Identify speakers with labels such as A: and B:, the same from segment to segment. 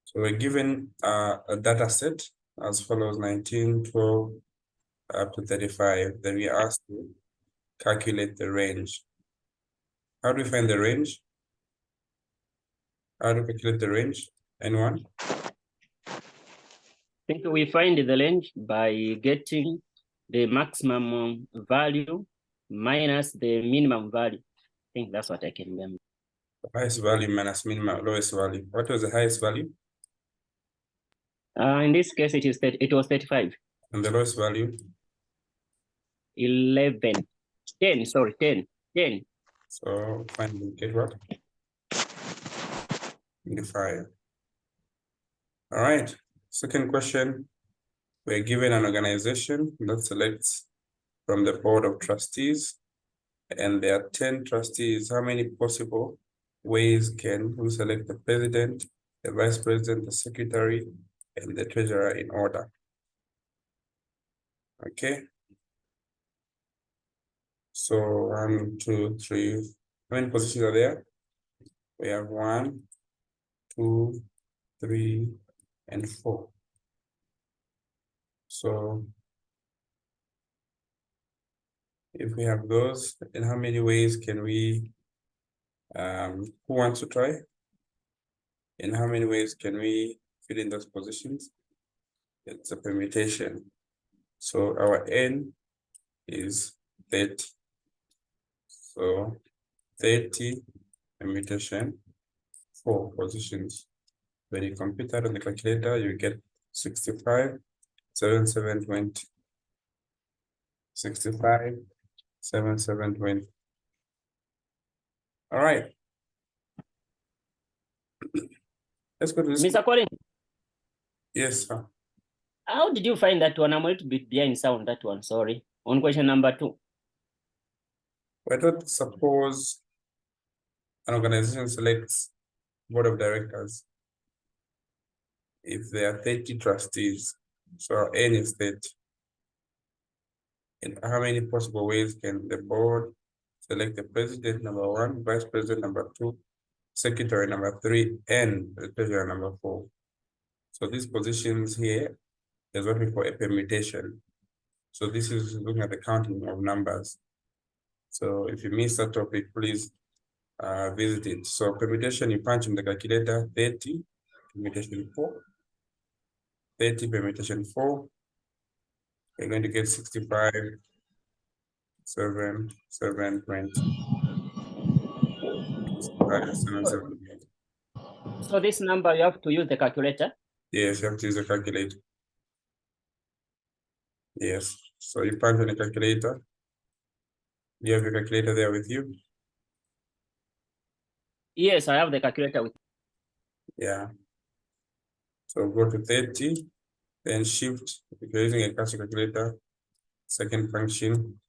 A: So we're given a data set as follows: 19, 12, up to 35. Then we are asked to calculate the range. How do we find the range? How do we calculate the range? Anyone?
B: I think we find the range by getting the maximum value minus the minimum value. I think that's what I can remember.
A: The highest value minus minimum, lowest value. What was the highest value?
B: In this case, it was 35.
A: And the lowest value?
B: 11. 10, sorry, 10. 10.
A: So finally get what? 25. All right. Second question. We're given an organization that selects from the board of trustees, and there are 10 trustees. How many possible ways can we select the president, the vice president, the secretary, and the treasurer in order? Okay. So 1, 2, 3. How many positions are there? We have 1, 2, 3, and 4. So if we have those, in how many ways can we, who wants to try? In how many ways can we fill in those positions? It's a permutation. So our N is 30. So 30 permutation, 4 positions. When you compute that on the calculator, you get 65, 7, 7, 20. 65, 7, 7, 20. All right. Let's go to this.
B: Mr. Collins.
A: Yes, sir.
B: How did you find that one? I'm a little bit behind sound that one, sorry. On question number 2.
A: Why don't suppose an organization selects board of directors if there are 30 trustees, so our N is 30. In how many possible ways can the board select the president number 1, vice president number 2, secretary number 3, and the treasurer number 4? So these positions here is what we call a permutation. So this is looking at the counting of numbers. So if you missed that topic, please visit it. So permutation, you punch in the calculator 30, permutation 4, 30 permutation 4. You're going to get 65, 7, 7, 20. 65, 7, 7, 20.
B: So this number, you have to use the calculator?
A: Yes, you have to use a calculator. Yes, so you punch on the calculator. Do you have your calculator there with you?
B: Yes, I have the calculator with me.
A: Yeah. So go to 30, then shift, if you're using a cash calculator, second function.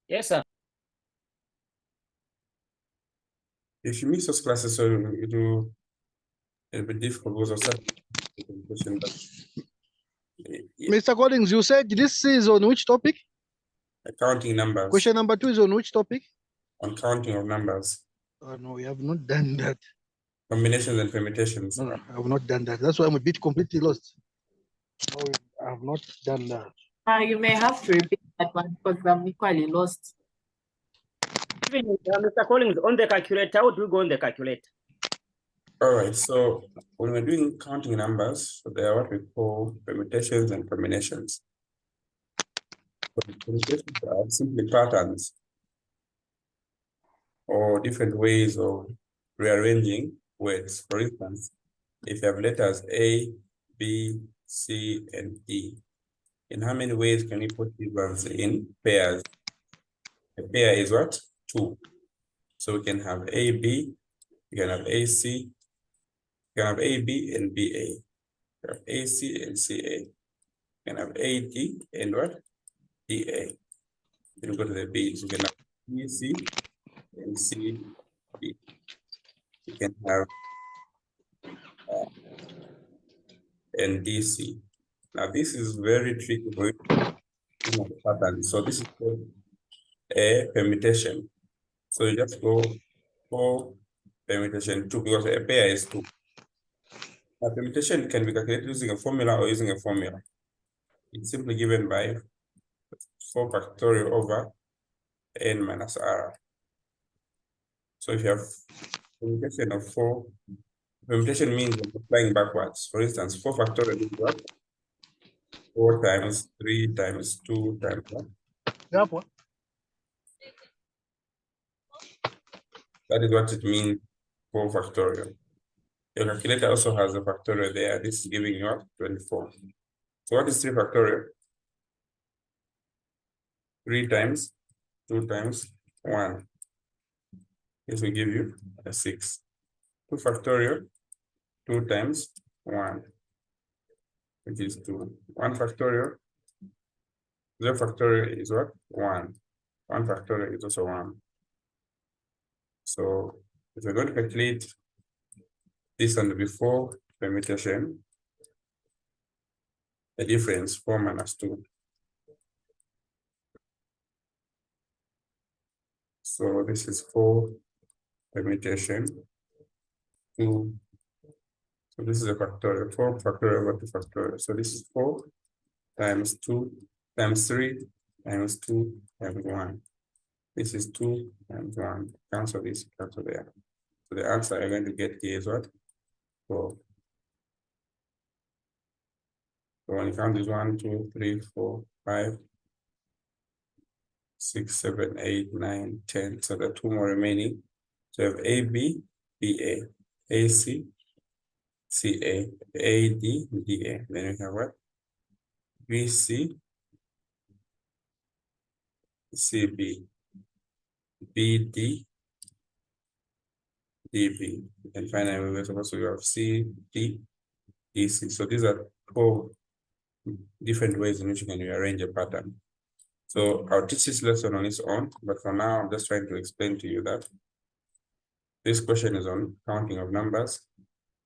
B: Yes, sir.
A: If you miss those classes, so it'll be difficult because of such question. But yeah.
C: Mr. Collins, you said this is on which topic?
A: Counting numbers.
C: Question number 2 is on which topic?
A: On counting of numbers.
C: No, we have not done that.
A: Combinations and permutations.
C: No, I have not done that. That's why I'm a bit completely lost. No, I have not done that.
D: You may have to repeat that one because I'm equally lost.
B: Even Mr. Collins, on the calculator, how do we go on the calculator?
A: All right, so when we're doing counting numbers, so there are what we call permutations and combinations. So permutations are simply patterns or different ways of rearranging words. For instance, if you have letters A, B, C, and E, in how many ways can we put these ones in pairs? A pair is what? 2. So we can have AB, we can have AC, we can have AB and BA, we have AC and CA, we can have AD and what? DA. Then we go to the B's, we can have BC and CD. We can have and DC. Now this is very tricky for you to know the pattern. So this is called a permutation. So you just go 4 permutation 2 because a pair is 2. Now, permutation can be calculated using a formula or using a formula. It's simply given by 4 factorial over n minus r. So if you have permutation of 4, permutation means multiplying backwards. For instance, 4 factorial is what? 4 times 3 times 2 times 1.
C: Yeah, boy.
A: That is what it means, 4 factorial. Your calculator also has a factorial there. This is giving you what? 24. So what is 3 factorial? 3 times 2 times 1. This will give you a 6. 2 factorial, 2 times 1, which is 2. 1 factorial, 0 factorial is what? 1. 1 factorial is also 1. So if we're going to calculate this and before permutation, the difference 4 minus 2. So this is 4 permutation 2. So this is a factorial, 4 factorial over 2 factorial. So this is 4 times 2 times 3 times 2 times 1. This is 2 times 1. Cancel this, cancel there. So the answer you're going to get here is what? 4. So when you count is 1, 2, 3, 4, 5, 6, 7, 8, 9, 10. So there are 2 more remaining. So you have AB, BA, AC, CA, AD, DA. Then you have what? BC, CB, BD, DB. And finally, we're supposed to have CD, DC. So these are 4 different ways in which you can rearrange a pattern. So I'll teach this lesson on its own, but for now, I'm just trying to explain to you that this question is on counting of numbers,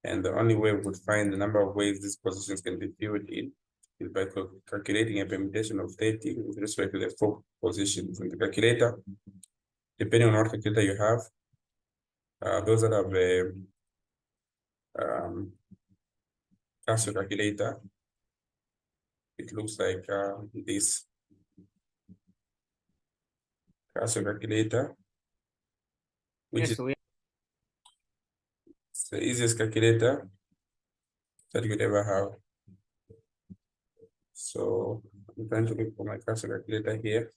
A: and the only way we would find the number of ways these positions can be filled in is by calculating a permutation of 30 with respect to the 4 positions in the calculator. Depending on what calculator you have, those that have a Casio calculator, it looks like this Casio calculator, which is the easiest calculator that you could ever have. So I'm trying to look for my Casio calculator here.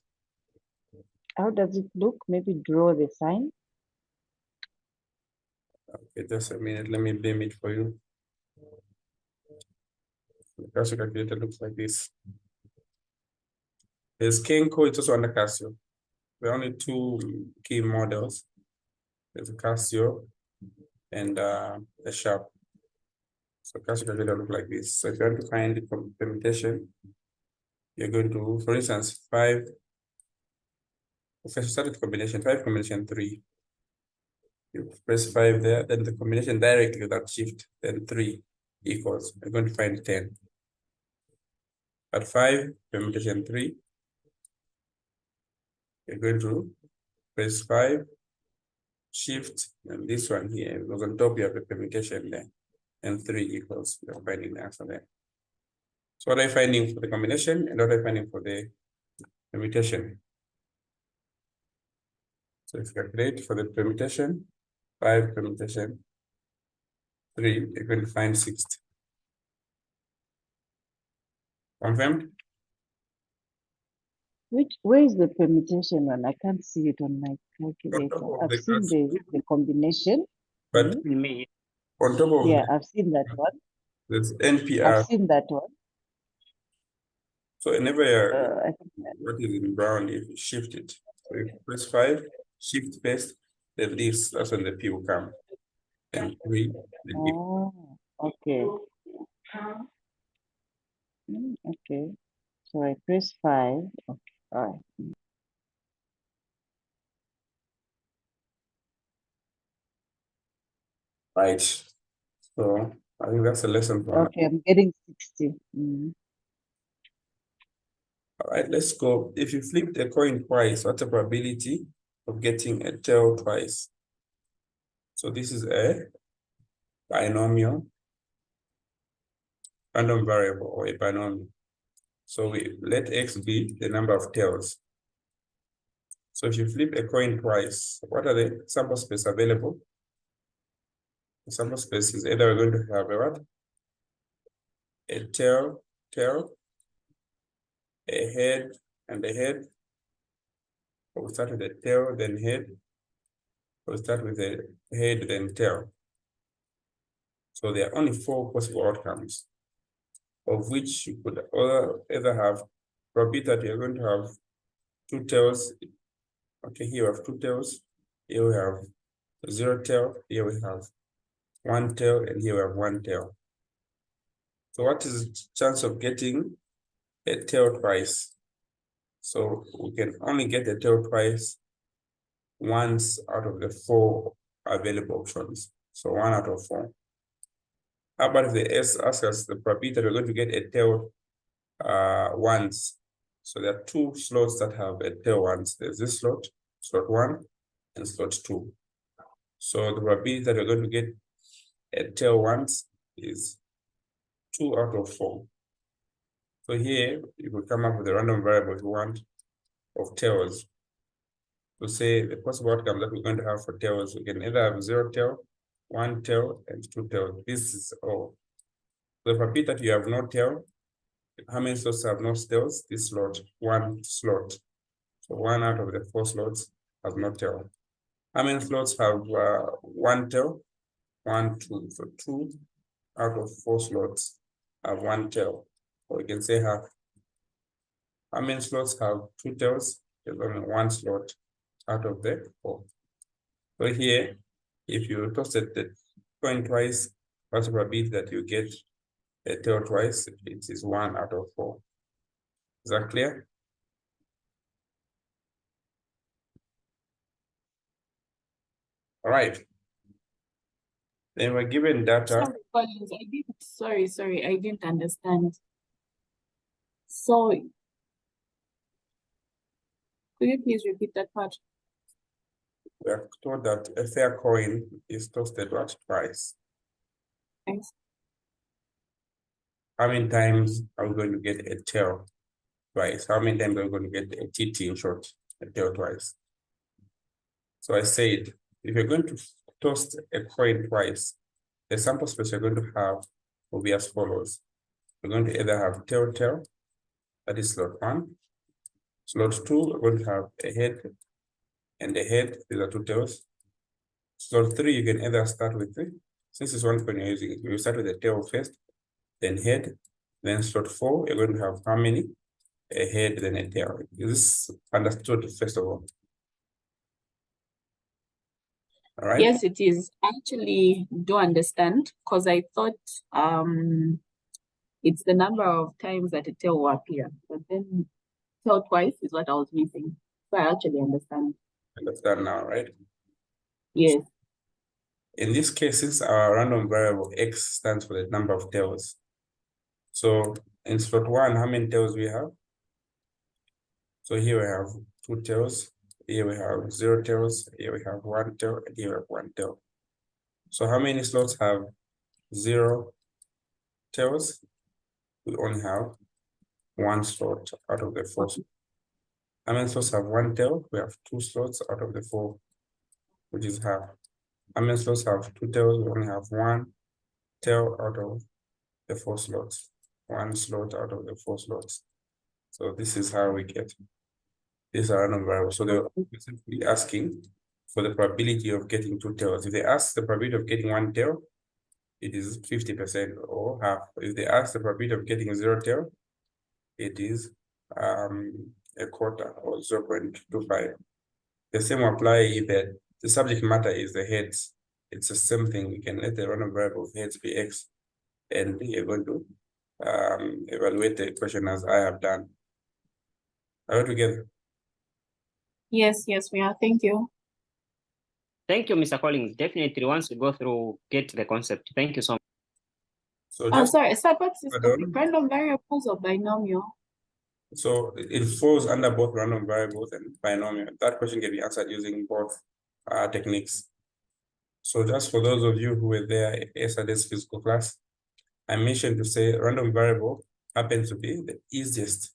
E: How does it look? Maybe draw the sign.
A: Okay, just a minute. Let me name it for you. The Casio calculator looks like this. There's Kenko, it's also under Casio. There are only 2 key models. There's a Casio and a Sharp. So Casio calculator look like this. So if you want to find the permutation, you're going to, for instance, 5. Okay, start with combination 5 combination 3. You press 5 there, then the combination directly with that shift, then 3 equals. You're going to find 10. At 5 permutation 3, you're going to press 5, shift, and this one here goes on top. You have the permutation there, and 3 equals. You're finding the answer there. So what are you finding for the combination, and what are you finding for the permutation? So if you calculate for the permutation, 5 permutation 3, you're going to find 60. Confirmed?
E: Where is the permutation one? I can't see it on my calculator.
A: top of
E: I've
A: the
E: seen the combination.
A: But
B: Me.
A: on top of
E: Yeah, I've seen that one.
A: there's NPR.
E: I've seen that one.
A: So whenever you're,
E: I think
A: what is in brown, if you shift it, so if you press 5, shift paste, then this, that's when the P will come. And 3, the D.
E: Oh, okay. Okay. So I press 5. Okay. All right.
A: Right. So I think that's a lesson for now.
E: Okay, I'm getting 60. Mm.
A: All right, let's go. If you flip the coin twice, what's the probability of getting a tail twice? So this is a binomial random variable or a binomial. So we let X be the number of tails. So if you flip a coin twice, what are the sample space available? The sample space is either we're going to have a what? A tail, a head, and a head. Or we start with a tail, then head. Or we start with a head, then tail. So there are only 4 possible outcomes, of which you could either have probability that you're going to have 2 tails. Okay, here we have 2 tails. Here we have 0 tail. Here we have 1 tail, and here we have 1 tail. So what is the chance of getting a tail twice? So we can only get a tail twice once out of the 4 available options. So 1 out of 4. How about if they ask us the probability that we're going to get a tail once? So there are 2 slots that have a tail once. There's this slot 1, and slot 2. So the probability that we're going to get a tail once is 2 out of 4. So here you will come up with a random variable you want of tails. To say the possible outcome that we're going to have for tails, we can either have 0 tail, 1 tail, and 2 tails. This is all. The probability that you have no tail, how many slots have no tails? This slot, 1 slot. So 1 out of the 4 slots has no tail. How many slots have 1 tail? 1, 2. So 2 out of 4 slots have 1 tail. Or we can say half. How many slots have 2 tails? There's only 1 slot out of the 4. So here, if you toss the coin twice, what's the probability that you get a tail twice? It is 1 out of 4. Is that clear? All right. Then we're given data.
D: Sorry, Collins, I didn't understand. So, could you please repeat that part?
A: We are told that a fair coin is toasted what twice.
D: Thanks.
A: How many times are we going to get a tail twice? How many times are we going to get a TT in short, a tail twice? So I said, if you're going to toast a coin twice, the sample space you're going to have will be as follows. We're going to either have tail, that is slot 1. Slot 2, we're going to have a head and a head, these are 2 tails. Slot 3, you can either start with, since it's 1 coin you're using it, you start with the tail first, then head, then slot 4, you're going to have how many? A head, then a tail. Is this understood first of all? All right.
D: Yes, it is. I actually do understand because I thought it's the number of times that a tail will appear, but then tail twice is what I was missing. So I actually understand.
A: Understand now, right?
D: Yes.
A: In this case, since our random variable x stands for the number of tails. So in slot 1, how many tails we have? So here we have 2 tails. Here we have 0 tails. Here we have 1 tail, and here we have 1 tail. So how many slots have 0 tails? We only have 1 slot out of the 4. How many slots have 1 tail? We have 2 slots out of the 4, which is half. How many slots have 2 tails? We only have 1 tail out of the 4 slots. 1 slot out of the 4 slots. So this is how we get. These are random variables. So they're simply asking for the probability of getting 2 tails. If they ask the probability of getting 1 tail, it is 50% or half. If they ask the probability of getting 0 tail, it is a quarter or 0.25. The same apply if the subject matter is the heads. It's the same thing. We can let the random variable of heads be x, and you're going to evaluate the equation as I have done. Are we together?
D: Yes, we are. Thank you.
B: Thank you, Mr. Collins. Definitely, once we go through, get the concept. Thank you so much.
A: So
D: Oh,
A: just
D: sorry. So what's this
A: pardon?
D: topic? Random variables or binomial?
A: So it falls under both random variables and binomial. That question can be answered using both techniques. So just for those of you who were there yesterday's physical class, I mentioned to say random variable happens to be the easiest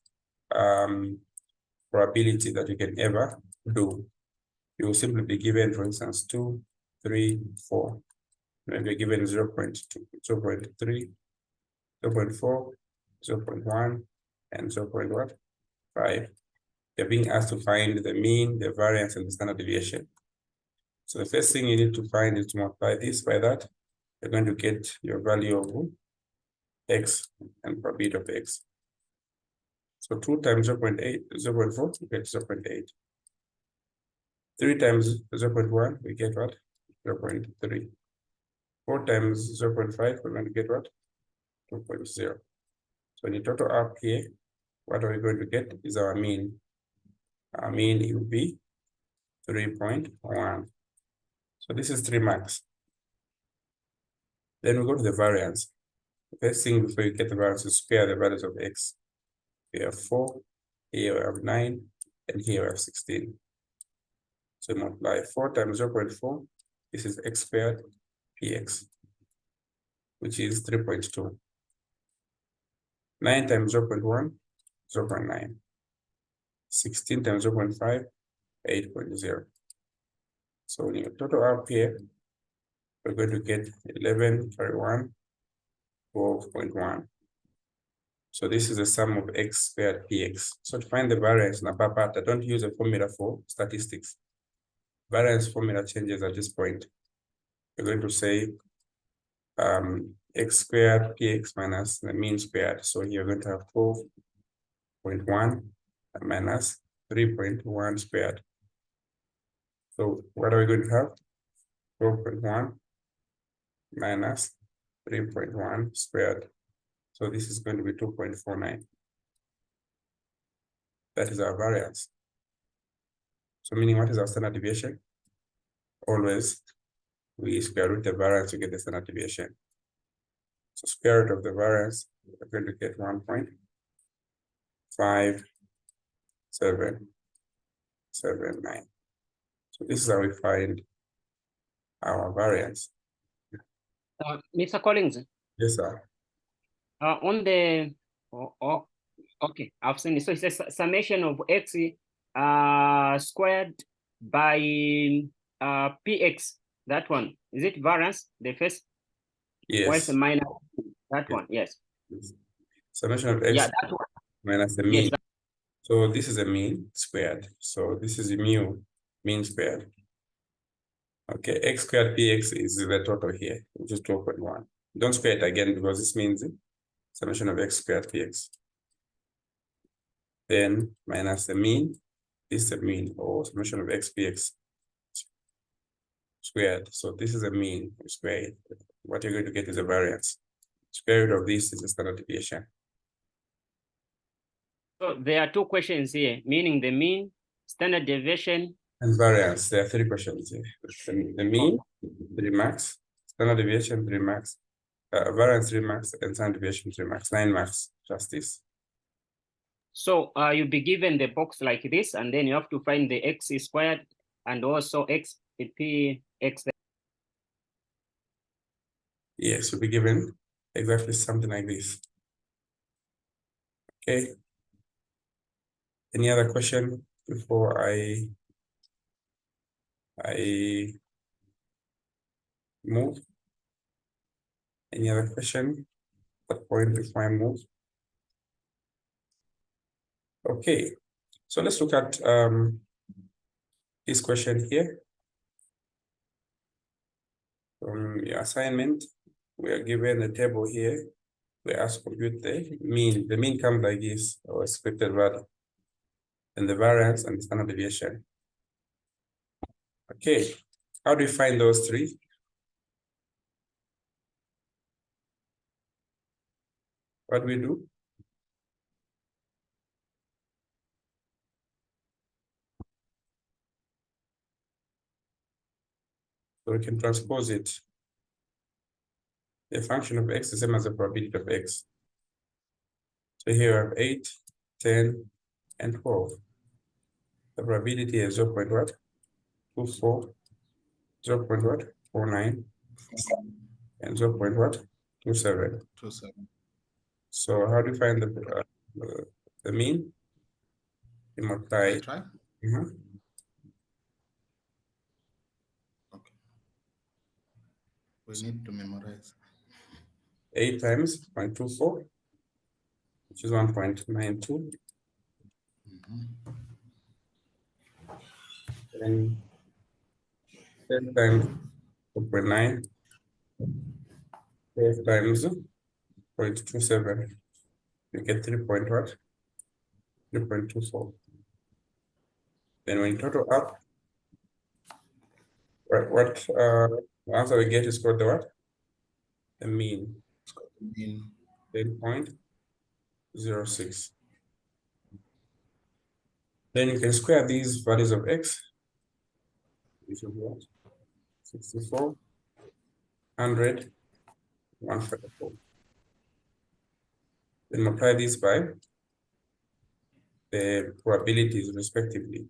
A: probability that you can ever do. You will simply be given, for instance, 2, 3, 4. Maybe you're given 0 0.2, 0 0.3, 0 0.4, 0 0.1, and 0 0.5. You're being asked to find the mean, the variance, and the standard deviation. So the first thing you need to find is to multiply this by that. You're going to get your value of x and probability of x. So 2 times 0 0.8, 0 0.4, we get 0 0.8. 3 times 0 0.1, we get what? 0 0.3. 4 times 0 0.5, we're going to get what? 2.0. So in the total up here, what are we going to get is our mean. Our mean will be 3.1. So this is 3 marks. Then we go to the variance. The first thing before you get the variance is square the values of x. We have 4, here we have 9, and here we have 16. So multiply 4 times 0 0.4, this is x squared px, which is 3.2. 9 times 0 0.1, 0 0.9. 16 times 0 0.5, 8.0. So in your total up here, we're going to get 11, 31, 12.1. So this is the sum of x squared px. So to find the variance in upper part, I don't use a formula for statistics. Variance formula changes at this point. We're going to say x squared px minus the mean squared. So here we're going to have 12.1 minus 3.1 squared. So what are we going to have? 12.1 minus 3.1 squared. So this is going to be 2.49. That is our variance. So meaning what is our standard deviation? Always we square root the variance to get the standard deviation. So square root of the variance, we're going to get 1.5779. So this is how we find our variance.
B: Mr. Collins,
A: Yes, sir.
B: on the, okay, I've seen it. So it's a summation of x squared by px. That one, is it variance? The first,
A: Yes.
B: minus that one, yes.
A: Summation of x
B: Yeah, that one.
A: minus the
B: Yes,
A: mean. So this is a mean squared. So this is mu, mean squared. Okay, x squared px is the total here, which is 12.1. Don't square it again because this means summation of x squared px. Then minus the mean, this is the mean, or summation of x px squared. So this is a mean squared. What you're going to get is a variance. Square root of this is the standard deviation.
B: So there are 2 questions here, meaning the mean, standard deviation,
A: And variance, there are 3 questions here. The mean, 3 marks, standard deviation, 3 marks, variance, 3 marks, and standard deviation, 3 marks, 9 marks, just this.
B: So you'll be given the box like this, and then you have to find the x squared and also x px.
A: Yes, you'll be given exactly something like this. Okay. Any other question before I move? Any other question at that point before I move? Okay, so let's look at this question here. From your assignment, we are given a table here. We ask to compute the mean. The mean comes like this, or expected value, and the variance and the standard deviation. Okay, how do we find those 3? What do we do? So we can transpose it. The function of x is the same as the probability of x. So here we have 8, 10, and 12. The probability is 0.24, 0.1, 49 and 0 point what? 27.
F: 27.
A: So how do you find the mean? You multiply.
F: I try.
A: Mhm.
F: Okay. We need to memorize.
A: 8 times 0.24, which is 1.92. And 10 times 2.9, 12 times 0.27. You get 3 point what? 3.24. Then when you total up, what the answer we get is called the what? The mean.
F: Mean
A: 10.06. Then you can square these values of x, which will be what? 64, 100, 144. Then multiply these by the probabilities respectively.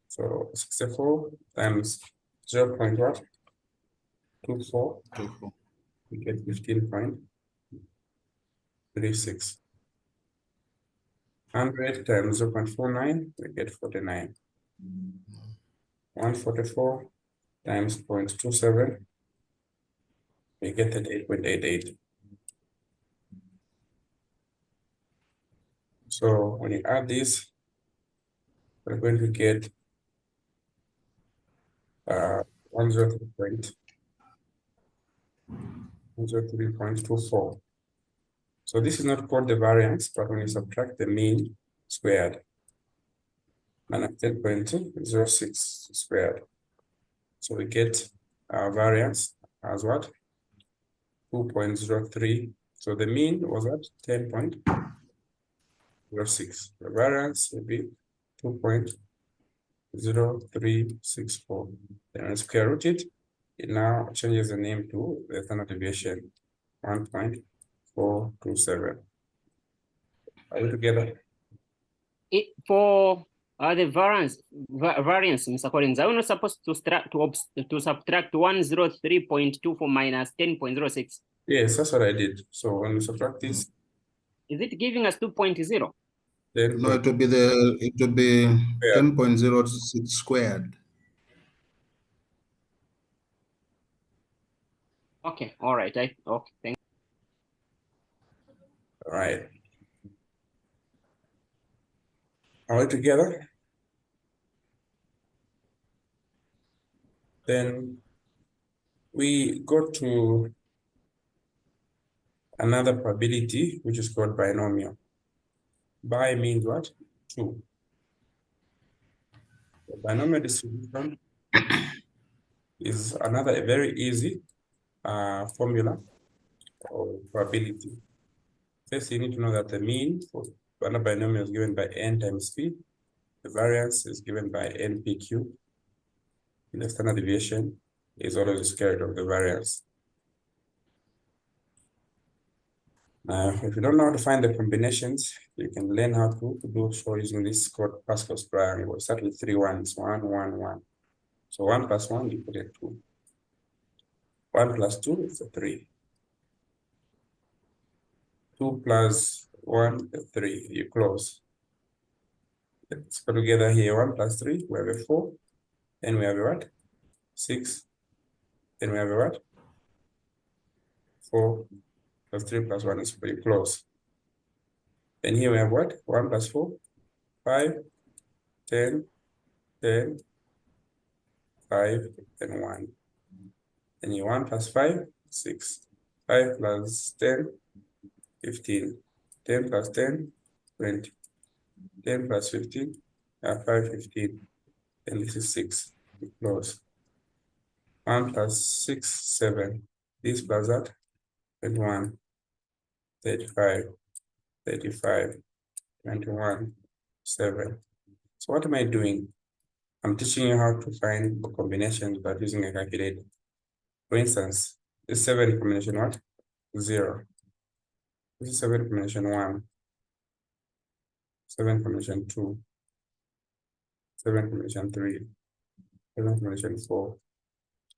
A: So 64 times 0 point what? 24,
F: 24.
A: we get 15.36. 100 times 0 0.49, we get 49. 144 times 0.27, we get 38.88. So when you add this, we're going to get 103.24. So this is not called the variance, but when you subtract the mean squared, minus 10.06 squared. So we get our variance as what? 2.03. So the mean was what? 10.06. The variance will be 2.0364. Then when square root it, it now changes the name to the standard deviation 1.427. Are we together?
B: For the variance, Mr. Collins, are we not supposed to subtract 103.24 minus 10.06?
A: Yes, that's what I did. So when we subtract this,
B: Is it giving us 2.0?
A: then
F: No, it will be 10.06 squared.
B: Okay, all right. Okay, thank you.
A: all right. Are we together? Then we go to another probability, which is called binomial. Bi means what? 2. The binomial distribution is another very easy formula or probability. First, you need to know that the mean for one binomial is given by n times p. The variance is given by npq. The standard deviation is always the square root of the variance. If you don't know how to find the combinations, you can learn how to do so using this called Pascal's triangle. Start with 3 ones, 1, 1, 1. So 1 plus 1, you put it 2. 1 plus 2 is a 3. 2 plus 1 is 3. You close. Let's go together here. 1 plus 3, we have a 4. Then we have a what? 6. Then we have a what? 4 plus 3 plus 1 is 4. You close. Then here we have what? 1 plus 4, 5, 10, 10, 5, and 1. Then you 1 plus 5, 6. 5 plus 10, 15. 10 plus 10, 20. 10 plus 15, 5, 15. And this is 6. You close. 1 plus 6, 7. This plus that, 21, 35, 35, 21, 7. So what am I doing? I'm teaching you how to find the combinations by using a calculator. For instance, this 7 combination what? 0. This is 7 combination 1. 7 combination 2. 7 combination 3. 7 combination 4.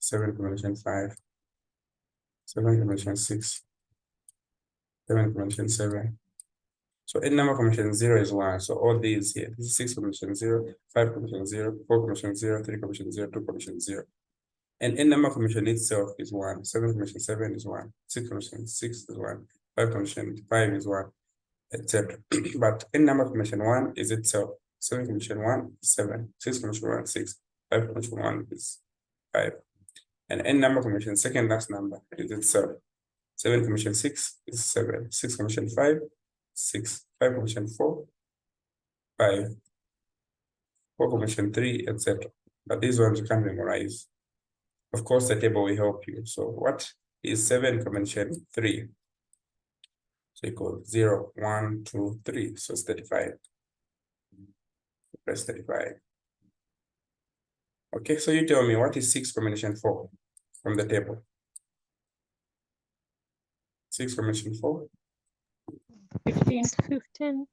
A: 7 combination 5, 7 combination 6, 7 combination 7. So n number combination 0 is 1. So all these here, this is 6 combination 0, 5 combination 0, 4 combination 0, 3 combination 0, 2 combination 0. And n number combination itself is 1. 7 combination 7 is 1. 6 combination 6 is 1. 5 combination 5 is 1, etc. But n number combination 1 is itself. 7 combination 1 is 7. 6 combination 1 is 6. 5 combination 1 is 5. And n number combination second last number is itself. 7 combination 6 is 7. 6 combination 5, 6. 5 combination 4, 5. 4 combination 3, etc. But these ones you can't memorize. Of course, the table will help you. So what is 7 combination 3? So equal 0, 1, 2, 3. So it's 35. Press 35. Okay, so you tell me what is 6 combination 4 from the table? 6 combination 4?
G: 15. 15.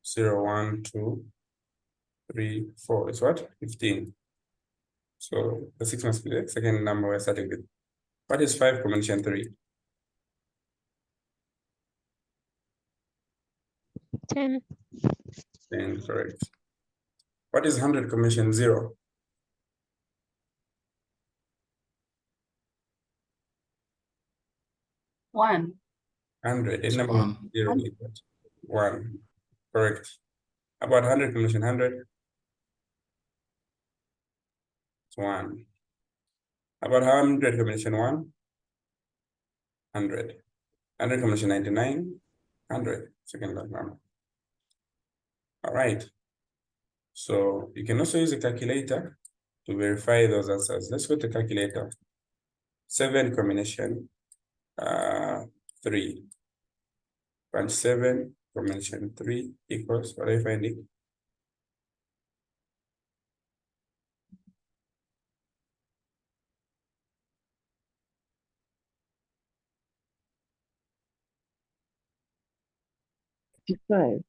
A: 0, 1, 2, 3, 4. It's what? 15. So the 6 must be the second number we're starting with. What is 5 combination 3?
G: 10.
A: 10, correct. What is 100 combination 0?
D: 1.
A: 100. A
F: It's
A: number
F: 1.
A: 0 equals 1. Correct. About 100 combination 100? It's 1. About 100 combination 1? 100. 100 combination 99? 100. Second last number. All right. So you can also use a calculator to verify those answers. Let's go to calculator. 7 combination 3. Bunch 7 combination 3 equals, what are you finding?
E: Fifty-five.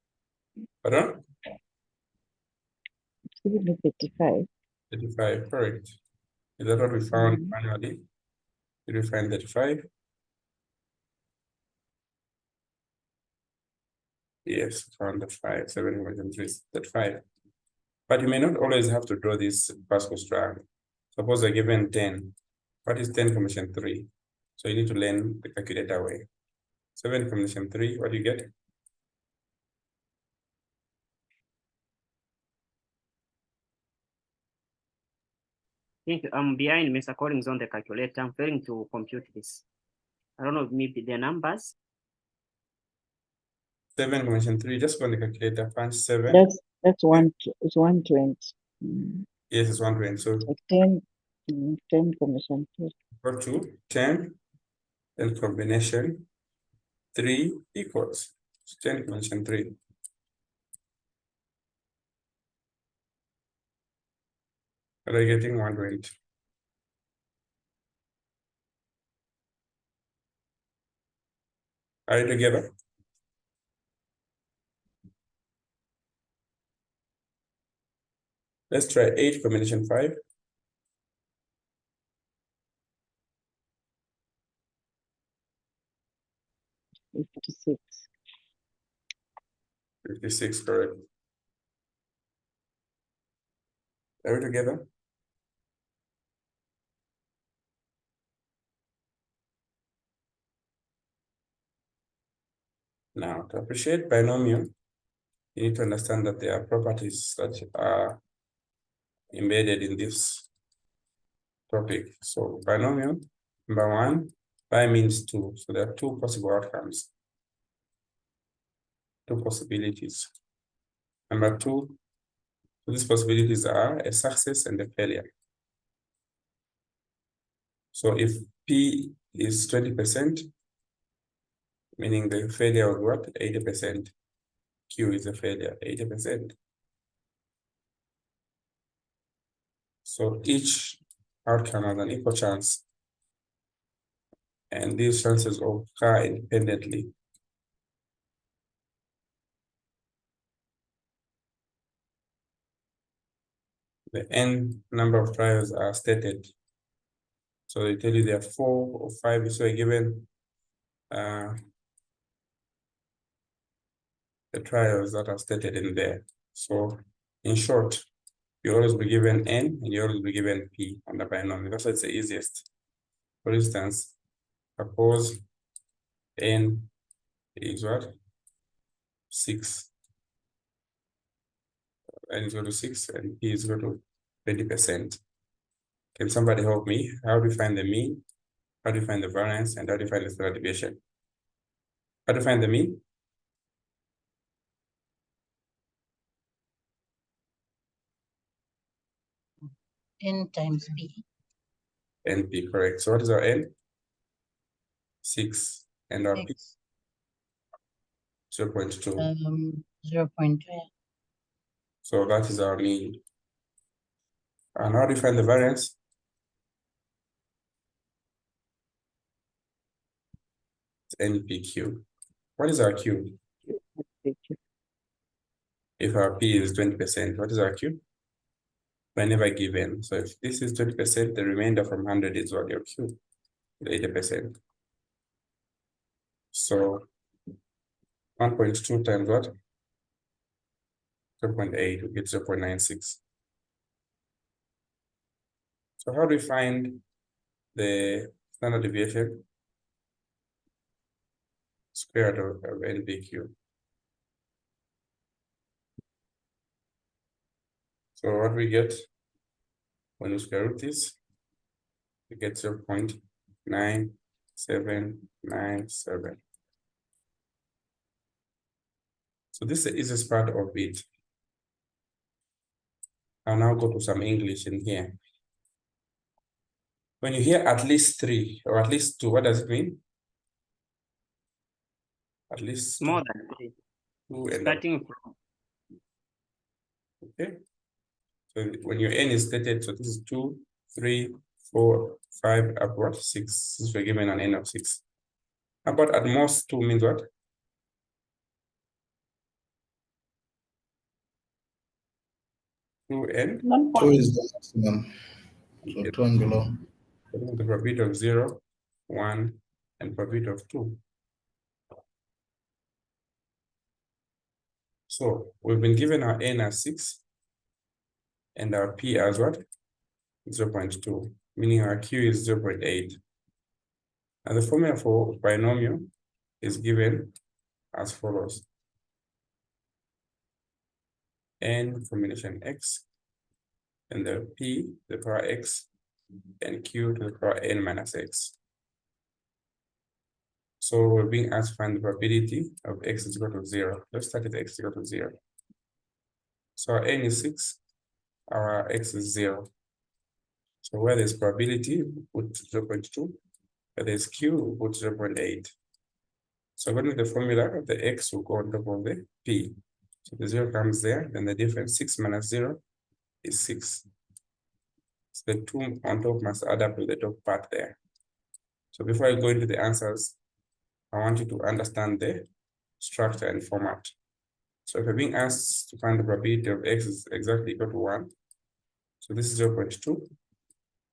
A: Pardon?
E: It's giving me 35.
A: 35, correct. Is that what we found manually? Did we find 35? Yes, found the 5, 7 combination 3 is 35. But you may not always have to draw this Pascal triangle. Suppose I given 10. What is 10 combination 3? So you need to learn the calculator way. 7 combination 3, what do you get?
B: I think I'm behind Mr. Collins on the calculator. I'm failing to compute this. I don't know, maybe the numbers.
A: 7 combination 3, just go on the calculator, punch 7.
E: That's 120.
A: Yes, it's 120. So
E: Like 10, 10 combination 2.
A: go to 10, then combination 3 equals 10 combination 3. Are you getting 120? Are you together? Let's try 8 combination 5.
E: 56.
A: 56, correct. Are we together? Now, to appreciate binomial, you need to understand that there are properties that are embedded in this topic. So binomial, number 1, pi means 2. So there are 2 possible outcomes, 2 possibilities. Number 2, so these possibilities are a success and a failure. So if P is 20%, meaning the failure was what? 80%. Q is a failure, 80%. So each outcome has an equal chance. And these chances occur independently. the n number of trials are stated. So they tell you there are 4 or 5, so given the trials that are stated in there. So in short, you always be given n and you always be given p on the binomial. That's why it's the easiest. For instance, suppose n is what? 6. N is equal to 6 and p is equal to 20%. Can somebody help me? How do you find the mean? How do you find the variance? And how do you find the standard deviation? How do you find the mean?
H: N times B.
A: NP, correct. So what is our n? 6. And our p? 0.2.
H: 0.2.
A: So that is our mean. And how do you find the variance? It's NPQ. What is our Q? If our P is 20%, what is our Q? Whenever given. So if this is 20%, the remainder from 100 is what your Q, 80%. So 1.2 times what? 0.8, we get 0.96. So how do we find the standard deviation? Square root of NPQ. So what we get when we square root this, we get 0.9797. So this is the easiest part of it. I'll now go to some English in here. When you hear at least 3 or at least 2, what does it mean? At least
B: More than 3.
A: 2 and
B: Starting from
A: okay. So when your n is stated, so this is 2, 3, 4, 5, upward 6. Since we're given an n of 6. How about at most 2 means what? 2 and
F: 2 is the maximum. So 2 and below.
A: the probability of 0, 1, and probability of 2. So we've been given our n as 6 and our p as what? 0.2, meaning our q is 0.8. And the formula for binomial is given as follows. N combination x and the p to the power x and q to the power n minus x. So we're being asked to find the probability of x is equal to 0. Let's start with x is equal to 0. So our n is 6, our x is 0. So where there's probability, put 0.2. Where there's q, put 0.8. So according to the formula, the x will go on top of the p. So the 0 comes there, then the difference 6 minus 0 is 6. So the 2 on top must add up to the top part there. So before I go into the answers, I want you to understand the structure and format. So if you're being asked to find the probability of x is exactly equal to 1, so this is 0.2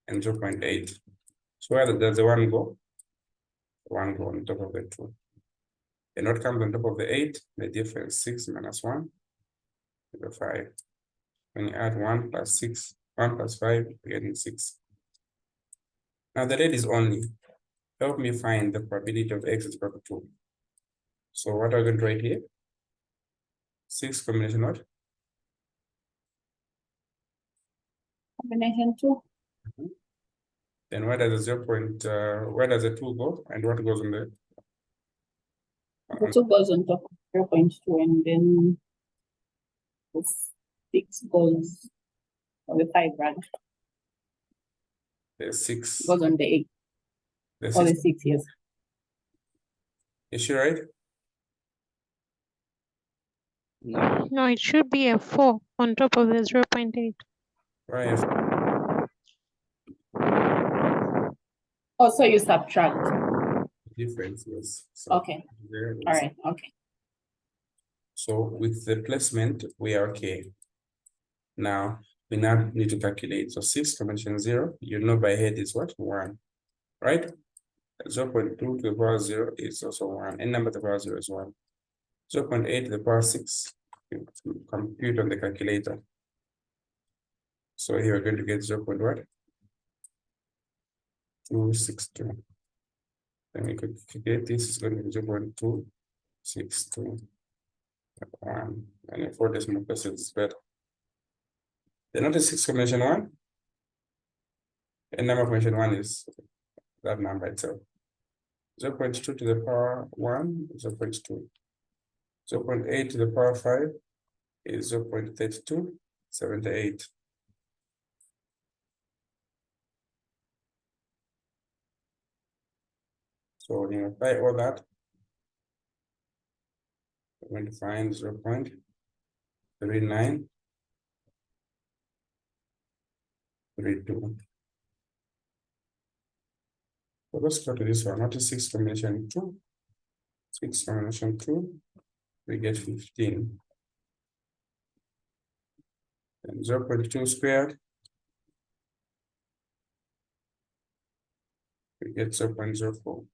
A: and 0.8. So where does the 1 go? The 1 go on top of the 2. And what comes on top of the 8? The difference 6 minus 1 is the 5. When you add 1 plus 6, 1 plus 5, you're getting 6. Now the red is only. Help me find the probability of x is equal to 2. So what are we going to write here? 6 combination what?
D: Combination 2.
A: Then where does the where does the 2 go? And what goes on the
D: The 2 goes on top of 0.2, and then the 6 goes on the 5, rather.
A: the 6?
D: Goes on the 8.
A: The
D: Or the
A: 6.
D: 6, yes.
A: Is she right?
B: no.
G: No, it should be a 4 on top of the 0.8.
A: Right.
D: Also, you subtract.
A: Difference, yes. So
D: Okay.
A: there it
D: All
A: is.
D: right. Okay.
A: So with the placement, we are okay. Now, we now need to calculate. So 6 combination 0, you know by head is what? 1, right? 0.2 to the power 0 is also 1. N number to the power 0 is 1. 0.8 to the power 6, you compute on the calculator. So here we're going to get 0.262. Then we could calculate this is going to be 0.262. 1. And in 4 decimal places is better. Then notice 6 combination 1. And number combination 1 is that number itself. 0.2 to the power 1 is 0.2. 0.8 to the power 5 is 0.3278. So when you apply all that, we're going to find 0.3932. So let's go to this one. What is 6 combination 2? 6 combination 2, we get 15. And 0.2 squared, we get 0.04.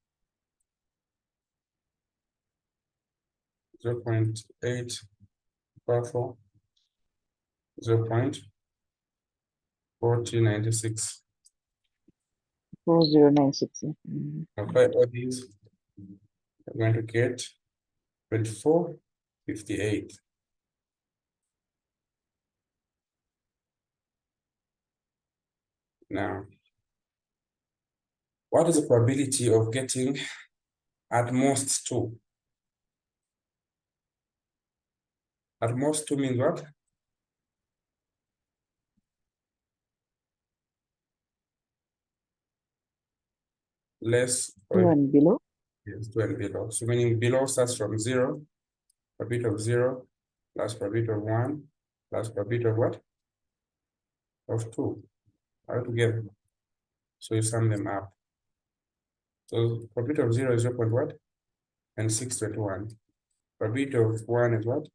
A: 0.8 power 4, 0.4096.
E: 4096.
A: Apply all these, we're going to get 2458. Now, what is the probability of getting at most 2? At most 2 means what? Less
E: 2
A: or
E: and below.
A: yes, 2 and below. So meaning below starts from 0, probability of 0, plus probability of 1, plus probability of what? Of 2, all together. So you sum them up. So probability of 0 is 0. What? And 621. Probability of 1 is what?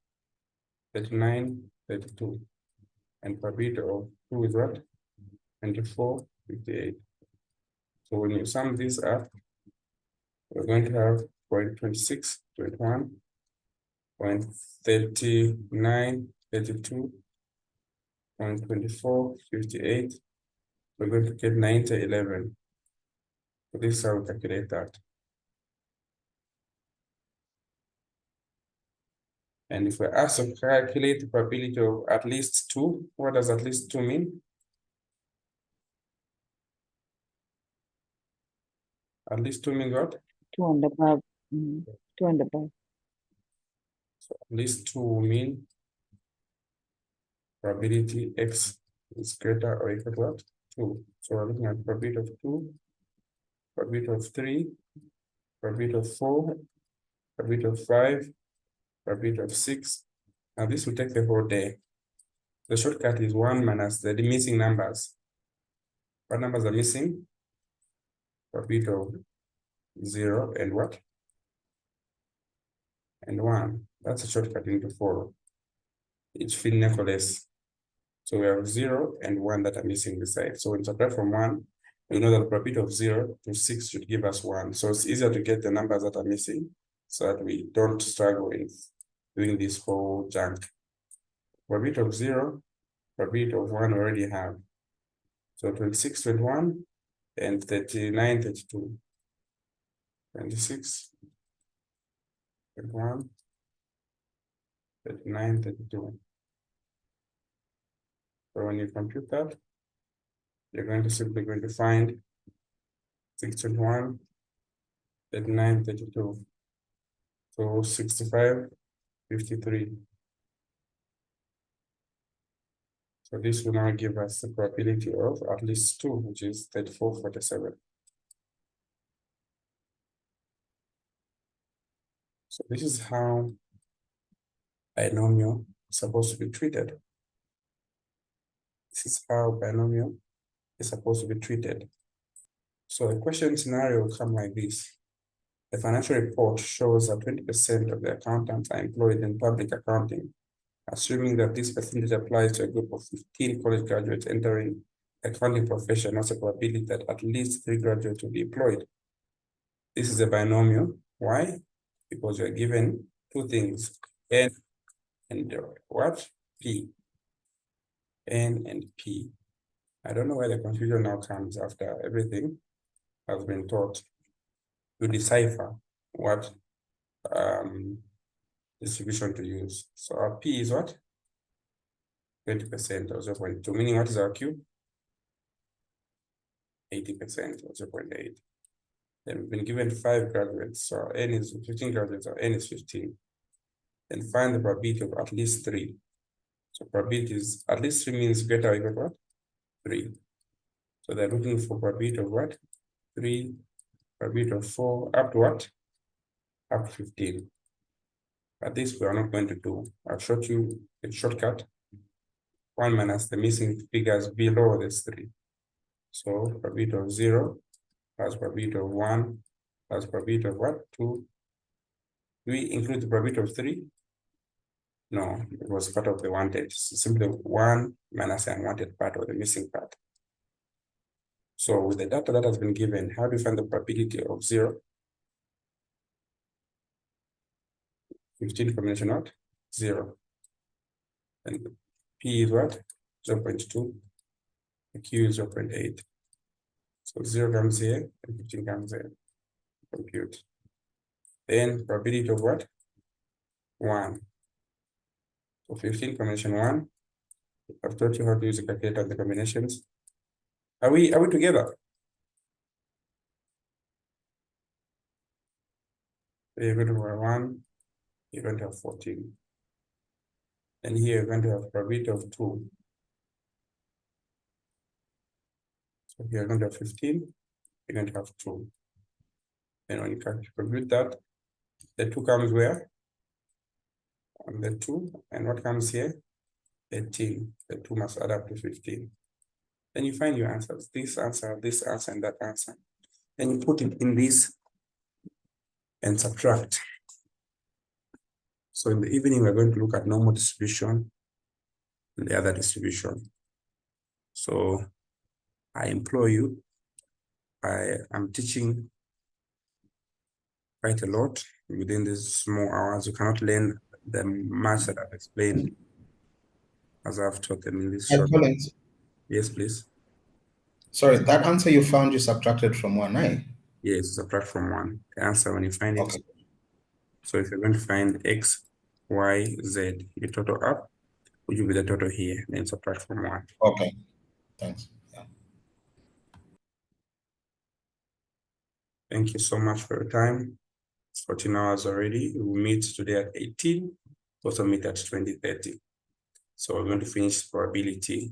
A: 3932. And probability of 2 is what? 2458. So when you sum these up, we're going to have 0.26, 21, 0.39, 32, 0.24, 58. We're going to get 90, 11. So this is how we calculate that. And if we're asked to calculate the probability of at least 2, what does at least 2 mean? At least 2 means what?
E: 2 and above. 2 and above.
A: So at least 2 will mean probability X is greater or equal to what? 2. So we're looking at probability of 2, probability of 3, probability of 4, probability of 5, probability of 6. Now this will take the whole day. The shortcut is 1 minus the missing numbers. What numbers are missing? Probability of 0 and what? And 1. That's a shortcut into 4. Each field nevertheless. So we have 0 and 1 that are missing beside. So when you subtract from 1, we know that the probability of 0 to 6 should give us 1. So it's easier to get the numbers that are missing so that we don't struggle in doing this whole junk. Probability of 0, probability of 1 we already have. So 26, 21, and 39, 32. 26, 21, 39, 32. So when you compute that, you're simply going to find 621, 39, 32. So 65, 53. So this will now give us the probability of at least 2, which is 34, 47. So this is how binomial is supposed to be treated. This is how binomial is supposed to be treated. So a question scenario will come like this. The financial report shows that 20% of the accountants are employed in public accounting, assuming that this percentage applies to a group of 15 college graduates entering accounting profession, what's the probability that at least 3 graduates will be employed? This is a binomial. Why? Because we are given two things, N and what? P. N and P. I don't know where the confusion now comes after everything has been taught to decipher what distribution to use. So our P is what? 20% or 0.2, meaning what is our Q? 80% or 0.8. Then we've been given 5 graduates, so N is 15 graduates, or N is 15. Then find the probability of at least 3. So probability is at least 3 means greater or equal to what? 3. So they're looking for probability of what? 3, probability of 4, up to what? Up to 15. But this we are not going to do. I've showed you a shortcut. 1 minus the missing figures below this 3. So probability of 0 plus probability of 1 plus probability of what? 2. Do we include the probability of 3? No, it was part of the wanted. So simply 1 minus the unwanted part or the missing part. So with the data that has been given, how do you find the probability of 0? 15 combination what? 0. And P is what? 0.2. The Q is 0.8. So 0 comes here and 15 comes here. Compute. Then probability of what? 1. So 15 combination 1. I've taught you how to use the calculator of the combinations. Are we together? You're going to have 1, you're going to have 14. And here you're going to have probability of 2. So here you're going to have 15, you're going to have 2. And when you compute that, the 2 comes where? On the 2, and what comes here? 18. The 2 must add up to 15. Then you find your answers. This answer, and that answer. Then you put it in this and subtract. So in the evening, we're going to look at normal distribution and the other distribution. So I implore you, I am teaching quite a lot within these small hours. You cannot learn the much that I've explained as I've taught them in this short.
F: Collins,
A: Yes, please.
F: sorry, that answer you found you subtracted from 1, eh?
A: Yes, subtract from 1. The answer when you find it.
F: Okay.
A: So if you're going to find X, Y, Z, the total up, which will be the total here, then subtract from 1.
F: Okay, thanks. Yeah.
A: Thank you so much for your time. It's 14 hours already. We'll meet today at 18, also meet at 20:30. So we're going to finish probability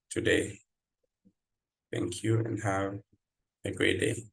A: today. Thank you and have a great day.